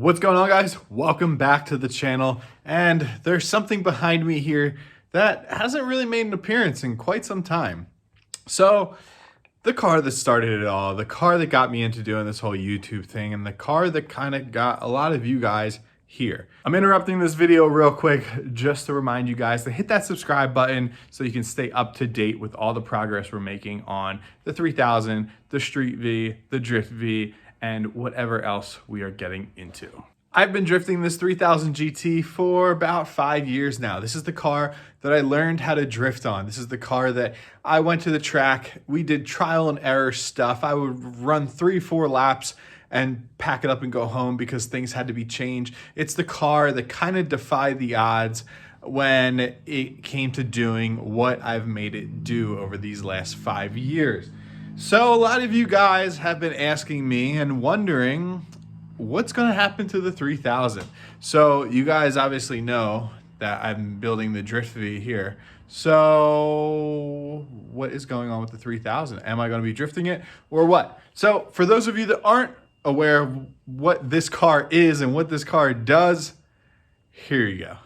What's going on, guys? Welcome back to the channel. And there's something behind me here that hasn't really made an appearance in quite some time. So the car that started it all, the car that got me into doing this whole YouTube thing, and the car that kind of got a lot of you guys here. I'm interrupting this video real quick just to remind you guys to hit that subscribe button so you can stay up to date with all the progress we're making on the 3000, the Street V, the Drift V, and whatever else we are getting into. I've been drifting this 3000 GT for about 5 years now. This is the car that I learned how to drift on. This is the car that I went to the track. We did trial and error stuff. I would run 3-4 laps and pack it up and go home because things had to be changed. It's the car that kind of defied the odds when it came to doing what I've made it do over these last 5 years. So a lot of you guys have been asking me and wondering what's going to happen to the 3000. So you guys obviously know that I'm building the Drift V here. So what is going on with the 3000? Am I going to be drifting it or what? So for those of you that aren't aware of what this car is and what this car does, here you go.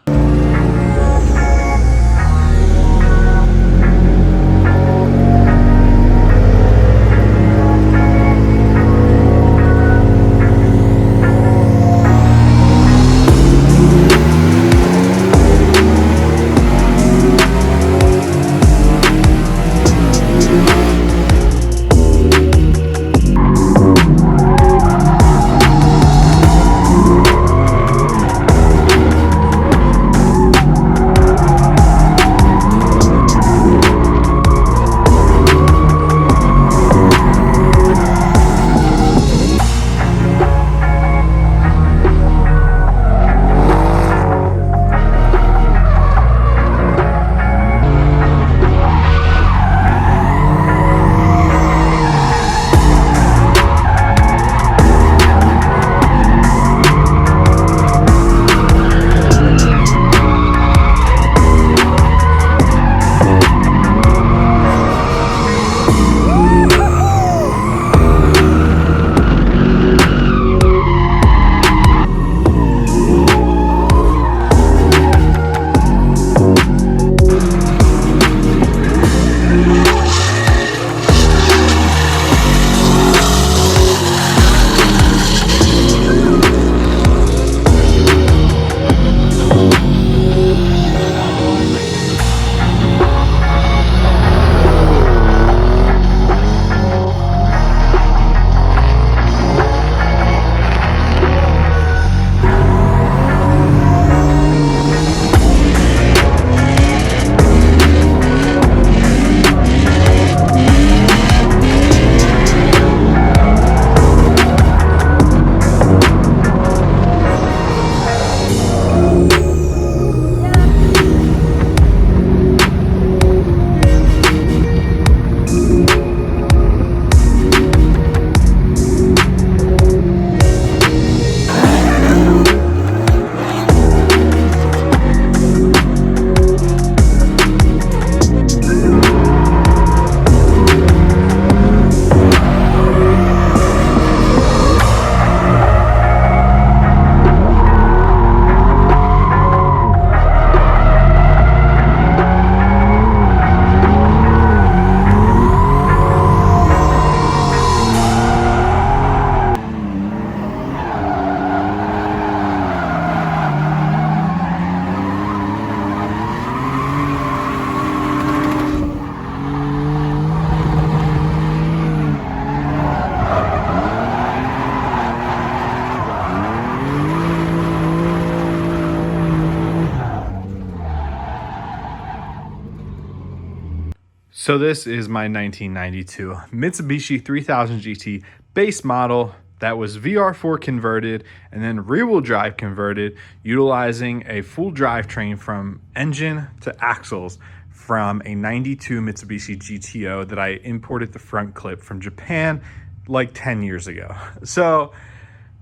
So this is my 1992 Mitsubishi 3000 GT base model that was VR4 converted and then rear-wheel drive converted, utilizing a full drivetrain from engine to axles from a 92 Mitsubishi GTO that I imported the front clip from Japan like 10 years ago. So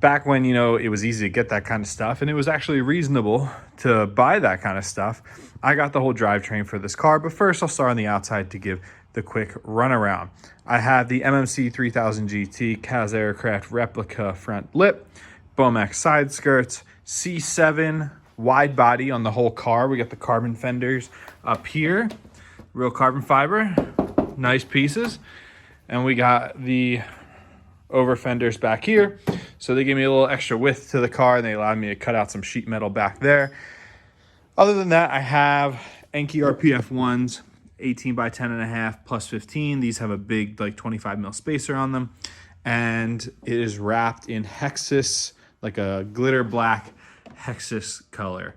back when, you know, it was easy to get that kind of stuff and it was actually reasonable to buy that kind of stuff, I got the whole drivetrain for this car. But first I'll start on the outside to give the quick run around. I have the MMC 3000 GT CAS Aircraft replica front lip, Bomax side skirts, C7 wide body on the whole car. We got the carbon fenders up here, real carbon fiber, nice pieces. And we got the over fenders back here. So they gave me a little extra width to the car and they allowed me to cut out some sheet metal back there. Other than that, I have Enki RPF ones, 18 by 10.5 plus 15. These have a big like 25 mil spacer on them. And it is wrapped in Hexus, like a glitter black Hexus color.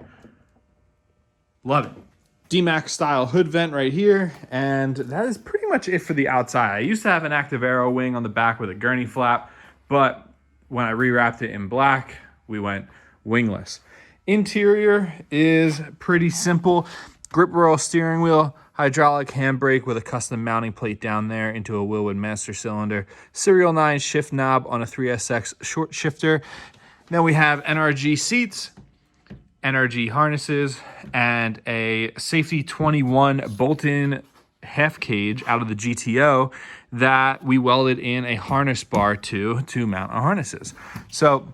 Love it. D-Max style hood vent right here. And that is pretty much it for the outside. I used to have an active aero wing on the back with a gurney flap, but when I rewrapped it in black, we went wingless. Interior is pretty simple. Grip roll steering wheel, hydraulic handbrake with a custom mounting plate down there into a Wilwood master cylinder, Serial 9 shift knob on a 3SX short shifter. Then we have NRG seats, NRG harnesses, and a Safety 21 bolt-in half cage out of the GTO that we welded in a harness bar to mount our harnesses. So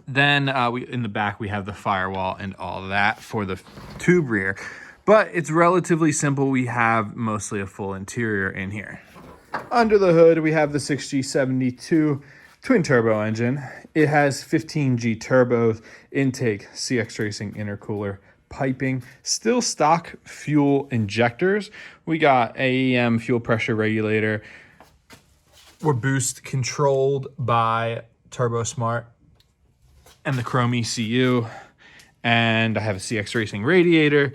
then in the back, we have the firewall and all that for the tube rear. But it's relatively simple. We have mostly a full interior in here. Under the hood, we have the 6G72 twin turbo engine. It has 15G turbos, intake, CX Racing intercooler, piping, still stock fuel injectors. We got AEM fuel pressure regulator. We're boost controlled by Turbo Smart and the Chrome ECU. And I have a CX Racing radiator.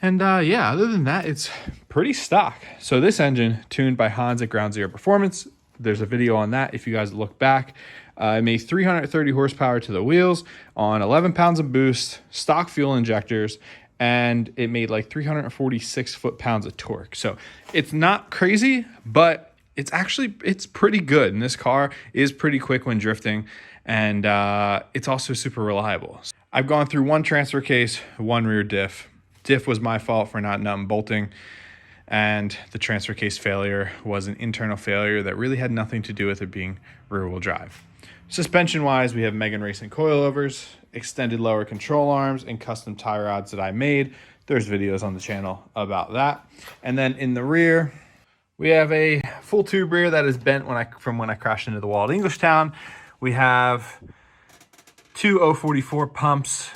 And yeah, other than that, it's pretty stock. So this engine tuned by Hans at Ground Zero Performance. There's a video on that if you guys look back. It made 330 horsepower to the wheels on 11 pounds of boost, stock fuel injectors, and it made like 346 foot-pounds of torque. So it's not crazy, but it's pretty good. And this car is pretty quick when drifting, and it's also super reliable. I've gone through one transfer case, one rear diff. Diff was my fault for not nut and bolting, and the transfer case failure was an internal failure that really had nothing to do with it being rear-wheel drive. Suspension-wise, we have Megan Racing coilovers, extended lower control arms, and custom tie rods that I made. There's videos on the channel about that. And then in the rear, we have a full tube rear that is bent from when I crashed into the wall at Englishtown. We have two 044 pumps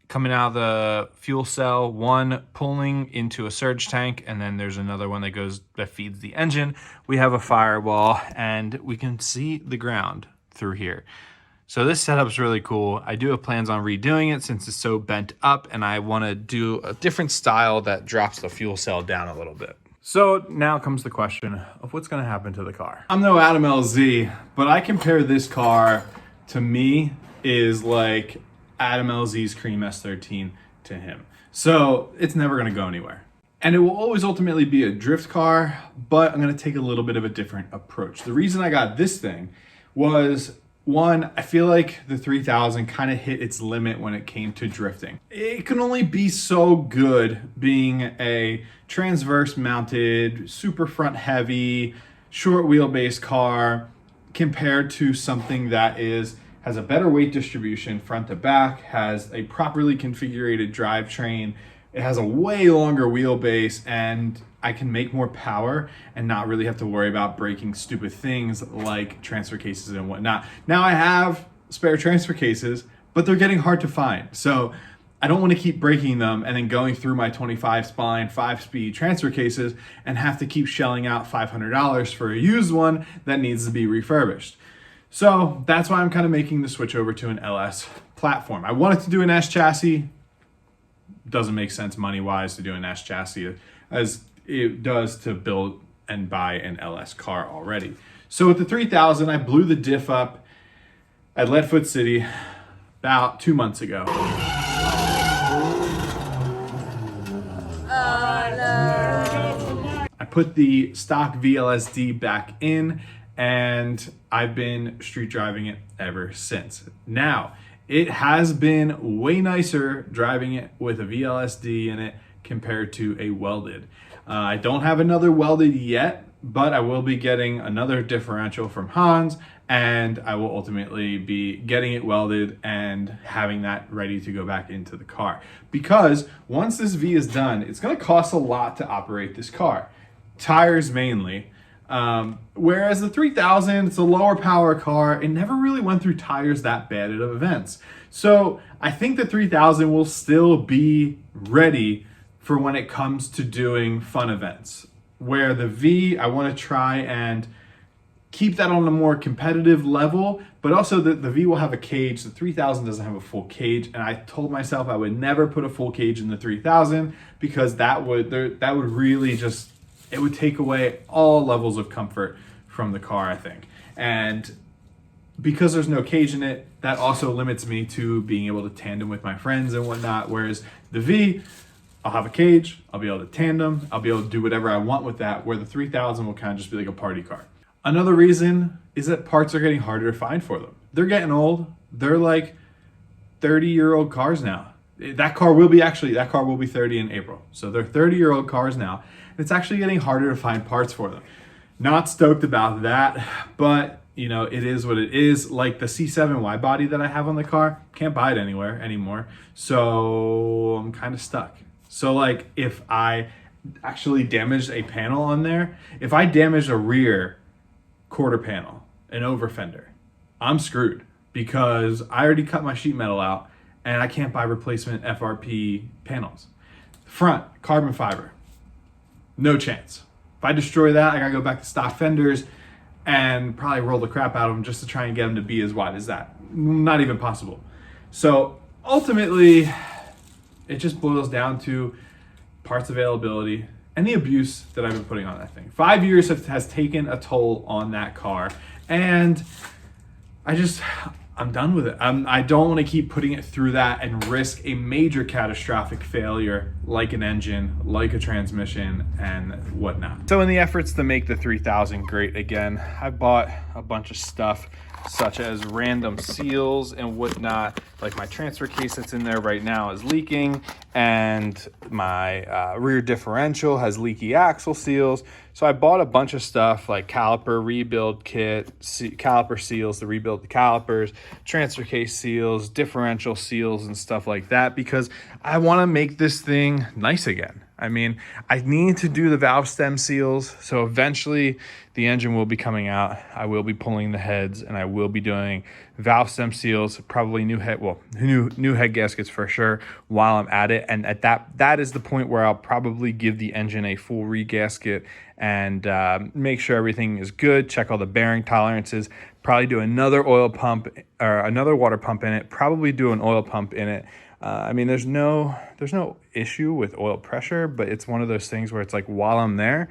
coming out of the fuel cell, one pulling into a surge tank, and then there's another one that feeds the engine. We have a firewall, and we can see the ground through here. So this setup's really cool. I do have plans on redoing it since it's so bent up, and I want to do a different style that drops the fuel cell down a little bit. So now comes the question of what's going to happen to the car. I'm no Adam LZ, but I compare this car to me is like Adam LZ's Cream S13 to him. So it's never going to go anywhere. And it will always ultimately be a drift car, but I'm going to take a little bit of a different approach. The reason I got this thing was, one, I feel like the 3000 kind of hit its limit when it came to drifting. It can only be so good being a transverse mounted, super front heavy, short wheelbase car compared to something that has a better weight distribution front to back, has a properly configured drivetrain, it has a way longer wheelbase, and I can make more power and not really have to worry about breaking stupid things like transfer cases and whatnot. Now I have spare transfer cases, but they're getting hard to find. So I don't want to keep breaking them and then going through my 25 spline, 5-speed transfer cases and have to keep shelling out $500 for a used one that needs to be refurbished. So that's why I'm kind of making the switch over to an LS platform. I wanted to do an S chassis. Doesn't make sense money-wise to do an S chassis as it does to build and buy an LS car already. So with the 3000, I blew the diff up at Leadfoot City about 2 months ago. I put the stock VLSD back in, and I've been street driving it ever since. Now, it has been way nicer driving it with a VLSD in it compared to a welded. I don't have another welded yet, but I will be getting another differential from Hans, and I will ultimately be getting it welded and having that ready to go back into the car. Because once this V is done, it's gonna cost a lot to operate this car. Tires mainly. Whereas the 3000, it's a lower power car. It never really went through tires that bad at events. So I think the 3000 will still be ready for when it comes to doing fun events. Where the V, I want to try and keep that on a more competitive level, but also the V will have a cage. The 3000 doesn't have a full cage, and I told myself I would never put a full cage in the 3000 because that would really just, it would take away all levels of comfort from the car, I think. And because there's no cage in it, that also limits me to being able to tandem with my friends and whatnot. Whereas the V, I'll have a cage, I'll be able to tandem, I'll be able to do whatever I want with that, where the 3000 will kind of just be like a party car. Another reason is that parts are getting harder to find for them. They're getting old. They're like 30-year-old cars now. That car will be 30 in April. So they're 30-year-old cars now. It's actually getting harder to find parts for them. Not stoked about that, but you know, it is what it is. Like the C7 wide body that I have on the car, can't buy it anywhere anymore. So I'm kind of stuck. So like if I actually damaged a panel on there, if I damaged a rear quarter panel, an over fender, I'm screwed because I already cut my sheet metal out and I can't buy replacement FRP panels. Front, carbon fiber, no chance. If I destroy that, I gotta go back to stock fenders and probably roll the crap out of them just to try and get them to be as wide as that. Not even possible. So ultimately, it just boils down to parts availability and the abuse that I've been putting on that thing. 5 years has taken a toll on that car, and I'm done with it. I don't want to keep putting it through that and risk a major catastrophic failure like an engine, like a transmission, and whatnot. So in the efforts to make the 3000 great again, I bought a bunch of stuff such as random seals and whatnot. Like my transfer case that's in there right now is leaking, and my rear differential has leaky axle seals. So I bought a bunch of stuff like caliper rebuild kit, caliper seals to rebuild the calipers, transfer case seals, differential seals, and stuff like that, because I want to make this thing nice again. I mean, I need to do the valve stem seals, so eventually the engine will be coming out. I will be pulling the heads, and I will be doing valve stem seals, probably new head gaskets for sure while I'm at it. And at that is the point where I'll probably give the engine a full regasket and make sure everything is good, check all the bearing tolerances, probably do another oil pump or another water pump in it, probably do an oil pump in it. I mean, there's no issue with oil pressure, but it's one of those things where it's like, while I'm there,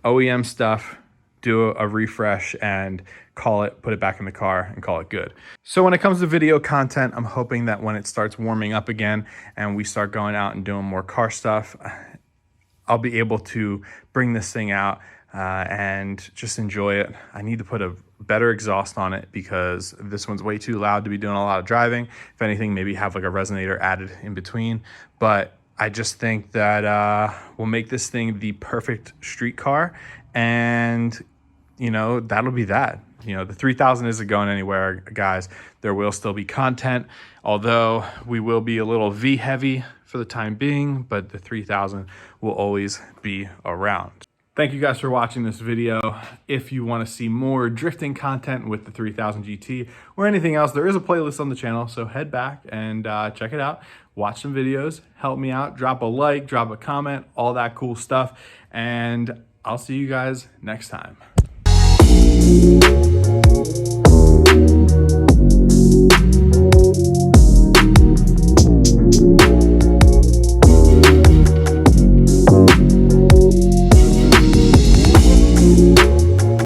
OEM stuff, do a refresh and put it back in the car and call it good. So when it comes to video content, I'm hoping that when it starts warming up again and we start going out and doing more car stuff, I'll be able to bring this thing out and just enjoy it. I need to put a better exhaust on it because this one's way too loud to be doing a lot of driving. If anything, maybe have like a resonator added in between. But I just think that we'll make this thing the perfect street car, and you know, that'll be that. You know, the 3000 isn't going anywhere, guys. There will still be content, although we will be a little V heavy for the time being, but the 3000 will always be around. Thank you guys for watching this video. If you want to see more drifting content with the 3000 GT or anything else, there is a playlist on the channel, so head back and check it out. Watch some videos, help me out, drop a like, drop a comment, all that cool stuff, and I'll see you guys next time.